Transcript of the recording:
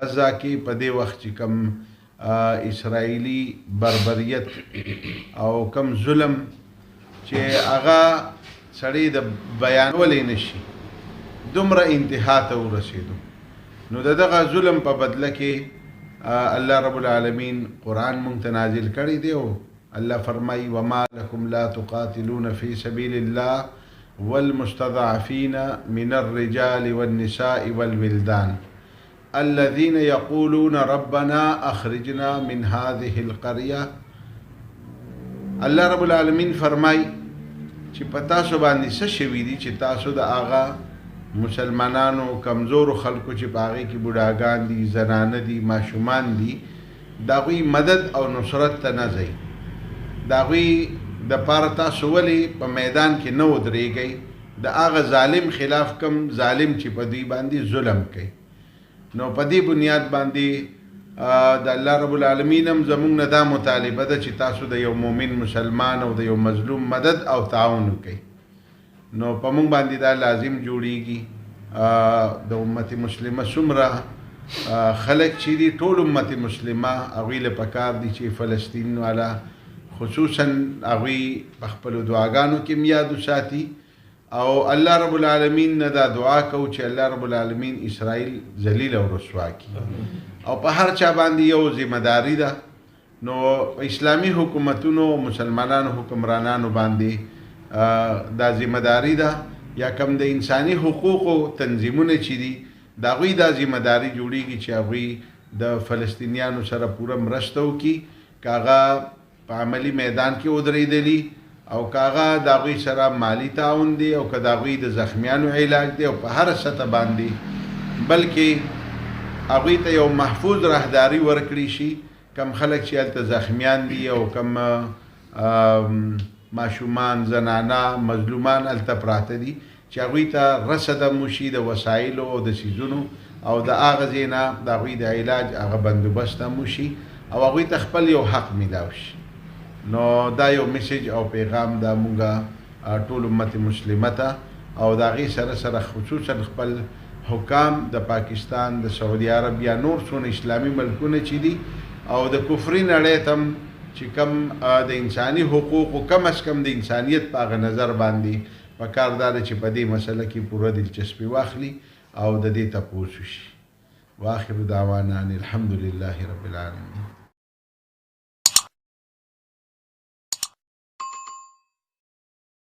غزا کې په دې وخت چې کم اسرائیلی بربریت او کم ظلم چې هغه سړی د بیانولی نشي دومره انتها ته ورسېدو، نو د دغه ظلم په بدله کې الله رب العالمین قرآن مونږ ته نازل کړی دی او الله فرمایي وما لکم لا تقاتلون فی سبیل الله والمستضعفین من الرجال والنساء والولدان الذين يقولون ربنا اخرجنا من هذه القرية. الله رب العالمین فرمای چې په تاسو باندې څه شوي دي چې تاسو د هغه مسلمانانو کمزورو خلکو چې په هغې کې بوډاګان دي، زنانه دي، ماشومان دي، د هغوی مدد او نصرت ته نه ځئ، د هغوی دپاره تاسو ولې په میدان کې نه ودرېږئ د هغه ظالم خلاف کم ظالم چې په دوی باندې ظلم کوي. نو په دې بنیاد باندې د الله رب العالمین هم زموږ نه دا مطالبه ده چې تاسو د یو مؤمن مسلمان او د یو مظلوم مدد او تعاون وکئ. نو په موږ باندې دا لازم جوړیږي د امت مسلمه څومره خلک چې دي ټول امت مسلمه هغوی له پکار دي چې فلسطین والا خصوصا هغوی په خپلو دعاګانو کې یاد وساتي او الله رب العالمین نه دا دعا کو چې الله رب العالمین اسرائیل ذلیل او رسوا کړي او په هر چا باندې یو ذمہ داری ده. نو اسلامی حکومتونو مسلمانانو حکمرانانو باندې دا ذمہ داری ده یا کم د انساني حقوقو تنظیمونه چې دي د هغوی دا ذمہ داری جوړیږي چې هغوی د فلسطینیانو سره پوره مرسته وکړي، که هغه په عملي میدان کې ودرېدلي او که هغه د هغوی سره مالی تعاون دی او که د هغوی د زخمیانو علاج دی او په هره سطح باندې بلکې هغوی ته یو محفوظ راهداري ورکړي شي. کم خلک چې هلته زخمیان دي او کم ماشومان، زنانه، مظلومان هلته پراته دي چې هغوی ته رسد وشي د وسایلو او د څیزونو او د هغه ځای نه د هغوی د علاج هغه بندوبست هم وشي او هغوی ته خپل یو حق میلاو شي. نو دا یو میسیج او پیغام دا مونږه ټول امت مسلمه ته او د هغې سره سره خصوصا خپل حکام د پاکستان، د سعودي عربیا، نور څونه اسلامي ملکونه چې دي او د کفري نړۍ ته هم چې کم د انساني حقوقو کم از کم د انسانیت په هغه نظر باندې پکار دا ده چې په دې مسله کې پوره دلچسپي واخلي او د دې تپوس وشي. واخر دعوانا ان الحمد لله رب العالمین.